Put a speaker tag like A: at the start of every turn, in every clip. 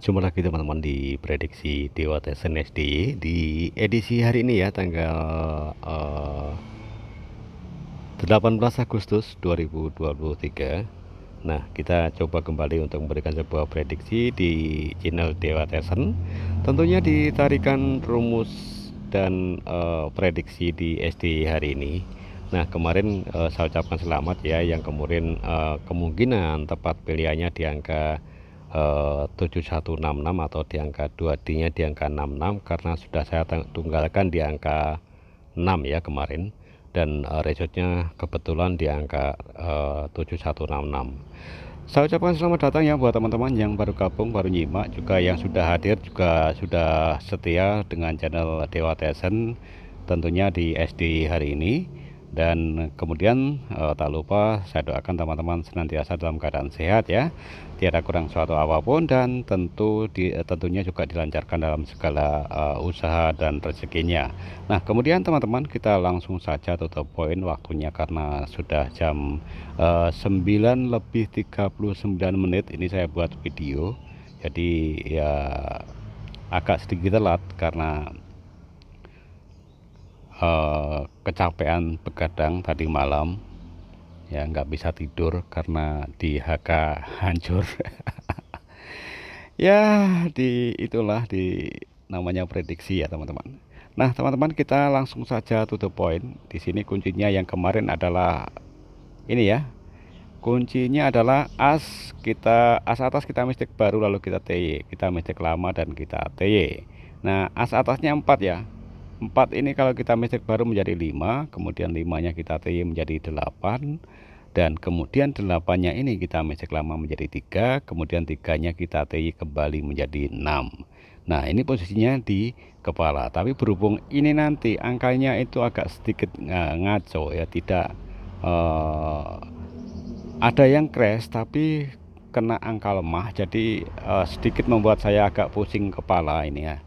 A: Jumpa lagi teman-teman di prediksi Dewa Tesen SDY di edisi hari ini ya, tanggal 18 Agustus 2023. Nah, kita coba kembali untuk memberikan sebuah prediksi di channel Dewa Tesen. Tentunya ditarikan rumus dan prediksi di SDY hari ini. Nah, kemarin saya ucapkan selamat ya, yang kemudian kemungkinan tepat pilihannya di angka 7166 atau di angka 2D nya di angka 66, karena sudah saya tunggalkan di angka 6 ya kemarin, dan resultnya kebetulan di angka 7166. Saya ucapkan selamat datang ya buat teman-teman yang baru gabung, baru nyimak, juga yang sudah hadir, juga sudah setia dengan channel Dewa Tesen tentunya di SD hari ini. Dan kemudian tak lupa saya doakan teman-teman senantiasa dalam keadaan sehat ya, tiada kurang suatu apapun, dan tentunya juga dilancarkan dalam segala usaha dan rezekinya. Nah, kemudian teman-teman, kita langsung saja tutup poin waktunya karena sudah jam 9:39 ini saya buat video. Jadi ya agak sedikit telat karena kecapean begadang tadi malam ya, nggak bisa tidur karena di HK hancur. Ya, di namanya prediksi ya teman-teman. Nah teman-teman, kita langsung saja tutup poin. Di sini kuncinya yang kemarin adalah ini ya, kuncinya adalah as atas kita mistik baru, lalu kita TY, kita mistik lama dan kita TY. Nah, as atasnya 4 ya. 4 ini kalau kita mistik baru menjadi 5, kemudian 5-nya kita TY menjadi 8, dan kemudian 8-nya ini kita mistik lama menjadi 3, kemudian 3-nya kita TY kembali menjadi 6. Nah, ini posisinya di kepala, tapi berhubung ini nanti angkanya itu agak sedikit ngaco ya, tidak ada yang crash tapi kena angka lemah, jadi sedikit membuat saya agak pusing kepala ini ya.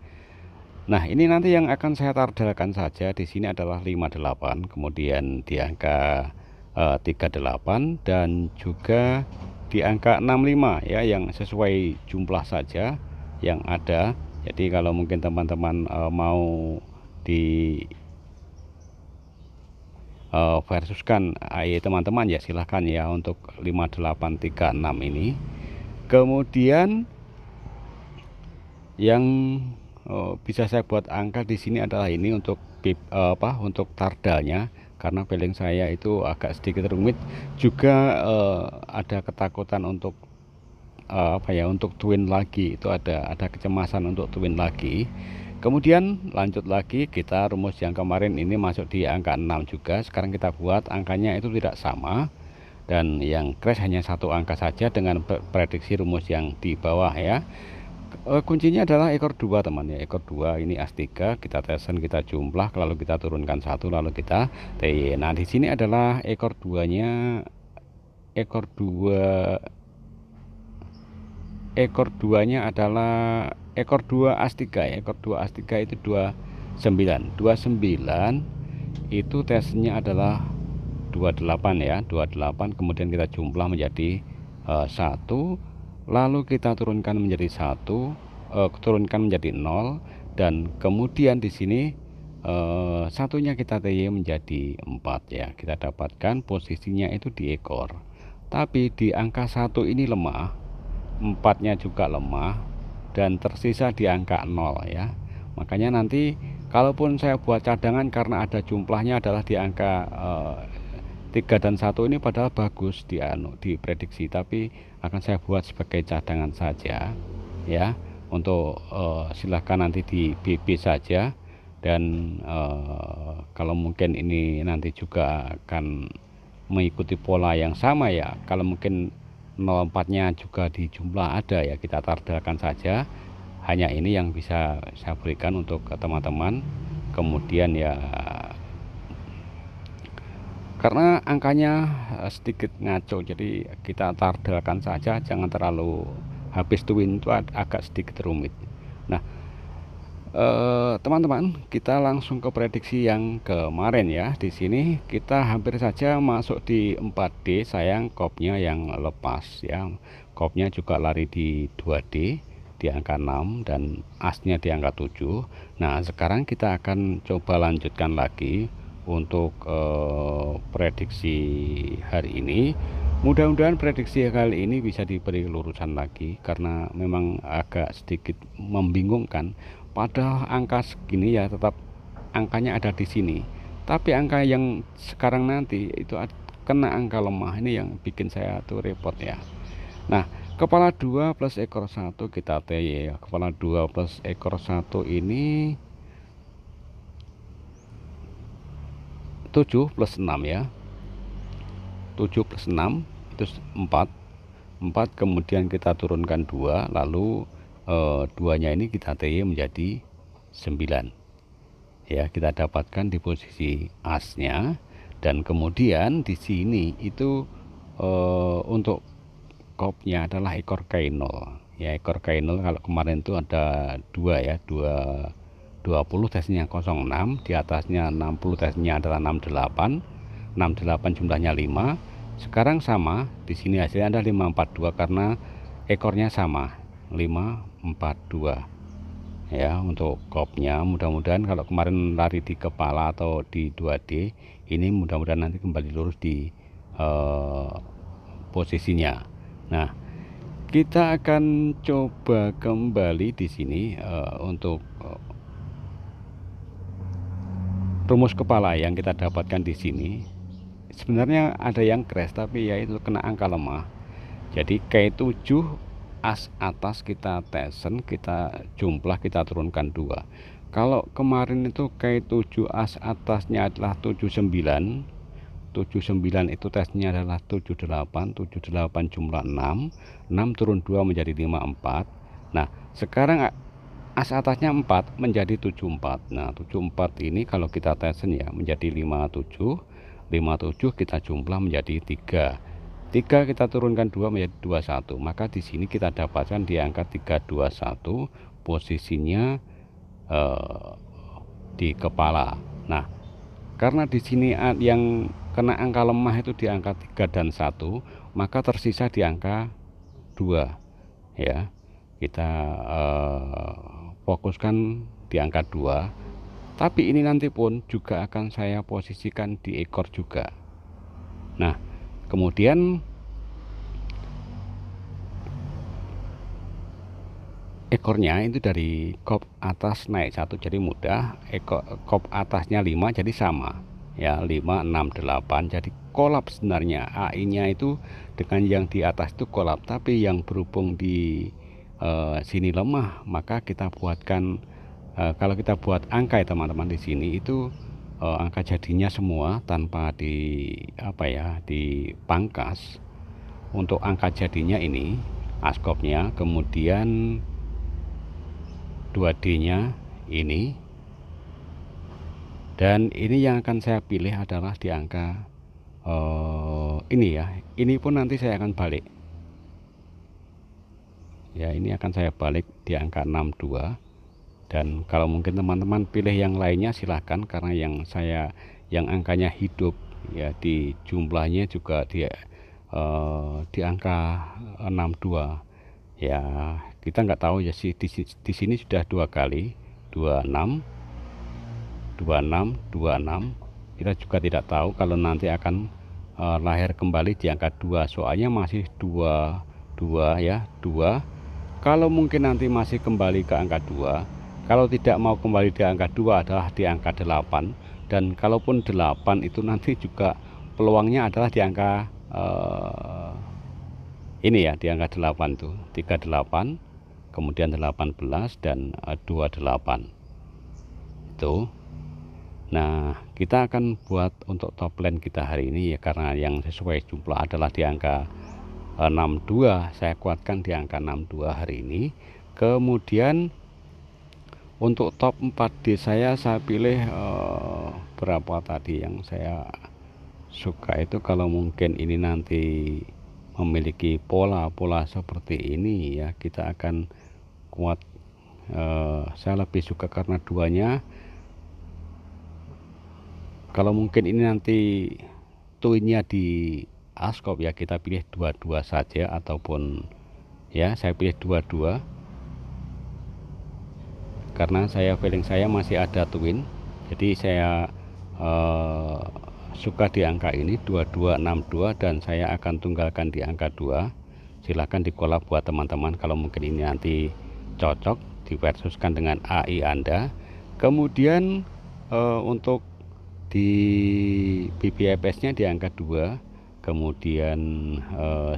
A: Nah, ini nanti yang akan saya tardalkan saja di sini adalah 58, kemudian di angka 38, dan juga di angka 65 ya, yang sesuai jumlah saja yang ada. Jadi kalau mungkin teman-teman mau di versuskan AI teman-teman ya, silahkan ya untuk 5836 ini. Kemudian yang bisa saya buat angka di sini adalah ini untuk untuk tardalnya, karena feeling saya itu agak sedikit rumit juga. Ada ketakutan untuk untuk twin lagi, itu ada kecemasan untuk twin lagi. Kemudian lanjut lagi, kita rumus yang kemarin ini masuk di angka 6 juga, sekarang kita buat angkanya itu tidak sama, dan yang crash hanya satu angka saja dengan prediksi rumus yang di bawah ya. Kuncinya adalah ekor 2 teman ya, ekor 2 ini as3, kita tesen, kita jumlah, lalu kita turunkan 1, lalu kita TY. Nah, di sini adalah ekor 2-nya, ekor 2-nya adalah ekor 2 as3 ya. Ekor 2 as3 itu 29. 29 itu tesnya adalah 28 ya, 28, kemudian kita jumlah menjadi 1, lalu kita turunkan menjadi 1, turunkan menjadi 0, dan kemudian di sini satunya kita TY menjadi 4 ya. Kita dapatkan posisinya itu di ekor, tapi di angka 1 ini lemah, 4-nya juga lemah, dan tersisa di angka 0 ya. Makanya nanti kalaupun saya buat cadangan, karena ada jumlahnya adalah di angka 3 dan 1 ini, padahal bagus di prediksi, tapi akan saya buat sebagai cadangan saja ya, untuk silahkan nanti di BB saja. Dan kalau mungkin ini nanti juga akan mengikuti pola yang sama ya, kalau mungkin 04-nya juga di jumlah ada ya, kita tardalkan saja. Hanya ini yang bisa saya berikan untuk teman-teman. Kemudian ya, karena angkanya sedikit ngaco, jadi kita tardalkan saja, jangan terlalu habis twin, itu agak sedikit rumit. Nah teman-teman, kita langsung ke prediksi yang kemarin ya. Di sini kita hampir saja masuk di 4D, sayang kopnya yang lepas ya. Kopnya juga lari di 2D, di di angka 6 dan asnya di angka 7. Nah, sekarang kita akan coba lanjutkan lagi untuk prediksi hari ini. Mudah-mudahan prediksi kali ini bisa diberi lurusan lagi, karena memang agak sedikit membingungkan. Padahal angka segini ya tetap angkanya ada di sini, tapi angka yang sekarang nanti itu kena angka lemah. Ini yang bikin saya tuh repot ya. Nah, kepala 2 plus ekor 1 kita TY ya. Kepala 2 plus ekor 1 ini 7 plus 6 ya. 7 plus 6 itu 4. 4 kemudian kita turunkan 2, lalu 2-nya ini kita TY menjadi 9. Ya, kita dapatkan di posisi asnya. Dan kemudian di sini itu untuk kopnya adalah ekor K0 ya. Ekor K0 kalau kemarin itu ada 2 ya, 20 tesnya 06, di atasnya 60 tesnya adalah 68. 68 jumlahnya 5. Sekarang sama, di sini hasilnya ada 542 karena ekornya sama, 542 ya. Untuk kopnya mudah-mudahan kalau kemarin lari di kepala atau di 2D, ini mudah-mudahan nanti kembali lurus di posisinya. Nah, kita akan coba kembali di sini untuk rumus kepala yang kita dapatkan di sini. Sebenarnya ada yang crash, tapi ya itu kena angka lemah. Jadi K7 as atas kita tesen, kita jumlah, kita turunkan 2. Kalau kemarin itu K7 as atasnya adalah 79. 79 itu tesnya adalah 78. 78 jumlah 6. 6 turun 2 menjadi 54. Nah, sekarang as atasnya 4 menjadi 74. Nah, 74 ini kalau kita tesen ya menjadi 57. 57 kita jumlah menjadi 3. 3 kita turunkan 2 menjadi 21. Maka di sini kita dapatkan di angka 321, posisinya di kepala. Nah, karena di sini yang kena angka lemah itu di angka 3 dan 1, maka tersisa di angka 2 ya. Kita fokuskan di angka 2. Tapi ini nanti pun juga akan saya posisikan di ekor juga. Nah, kemudian ekornya itu dari kop atas naik 1 jadi mudah. Kop atasnya 5 jadi sama ya, 5 6 8 jadi kolap. Sebenarnya AI nya itu dengan yang di atas itu kolap, tapi yang berhubung di sini lemah, maka kita buatkan kalau kita buat angka ya teman-teman, di sini itu angka jadinya semua tanpa dipangkas. Untuk angka jadinya ini askopnya, kemudian 2D-nya ini, dan ini yang akan saya pilih adalah di angka ini ya. Ini pun nanti saya akan balik ya, ini akan saya balik di angka 62. Dan kalau mungkin teman-teman pilih yang lainnya silahkan, karena yang angkanya hidup ya, di jumlahnya juga di angka 62 ya. Kita nggak tahu ya sih, di sini sudah 2 kali 26 26 26. Kita juga tidak tahu kalau nanti akan lahir kembali di angka 2, soalnya masih 2 ya, 2. Kalau mungkin nanti masih kembali ke angka 2, kalau tidak mau kembali di angka 2 adalah di angka 8. Dan kalaupun 8 itu nanti juga peluangnya adalah di angka ini ya, di angka 8 tuh, 38, kemudian 18 dan 28 itu. Nah, kita akan buat untuk top line kita hari ini ya, karena yang sesuai jumlah adalah di angka 62. Saya kuatkan di angka 62 hari ini. Kemudian untuk top 4D saya pilih berapa tadi yang saya suka itu. Kalau mungkin ini nanti memiliki pola-pola seperti ini ya, kita akan kuat. Saya lebih suka karena duanya. Kalau mungkin ini nanti twinnya di askop ya, kita pilih 22 saja, ataupun ya saya pilih 22 karena feeling saya masih ada twin, jadi saya suka di angka ini 2262 dan saya akan tunggalkan di angka 2. Silahkan dikolab buat teman-teman kalau mungkin ini nanti cocok diversuskan dengan AI Anda. Kemudian untuk di BPFS nya di angka 2, kemudian 95,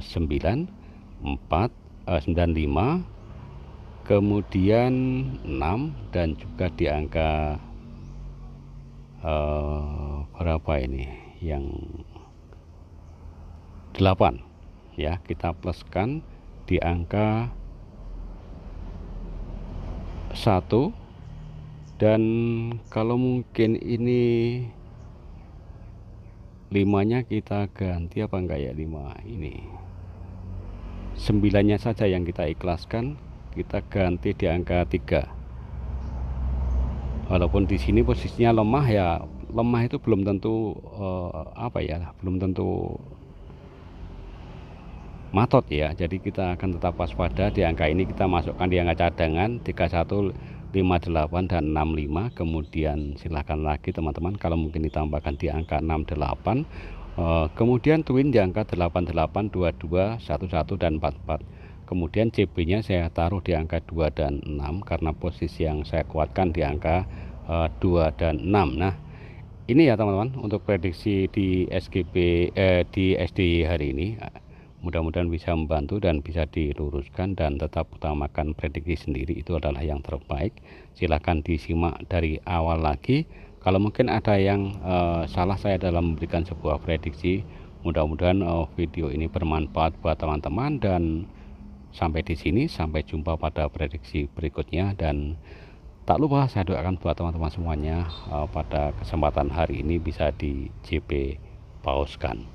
A: kemudian 6, dan juga di angka berapa ini, yang 8 ya, kita pluskan di angka 1. Dan kalau mungkin ini 5-nya kita ganti apa enggak ya, 5 ini 9-nya saja yang kita ikhlaskan, kita ganti di angka 3. Walaupun di sini posisinya lemah ya, lemah itu belum tentu belum tentu matot ya, jadi kita akan tetap waspada. Di angka ini kita masukkan di angka cadangan 31, 58 dan 65. Kemudian silahkan lagi teman-teman kalau mungkin ditambahkan di angka 68. Kemudian twin di angka 88, 22, 11 dan 44. Kemudian CB nya saya taruh di angka 2 dan 6 karena posisi yang saya kuatkan di angka 2 dan 6. Nah ini ya teman-teman untuk prediksi di SGB di SDY hari ini. Mudah-mudahan bisa membantu dan bisa diluruskan, dan tetap utamakan prediksi sendiri, itu adalah yang terbaik. Silahkan disimak dari awal lagi. Kalau mungkin ada yang salah saya dalam memberikan sebuah prediksi, mudah-mudahan video ini bermanfaat buat teman-teman. Dan sampai di sini, sampai jumpa pada prediksi berikutnya. Dan tak lupa saya doakan buat teman-teman semuanya pada kesempatan hari ini bisa di JP pauskan.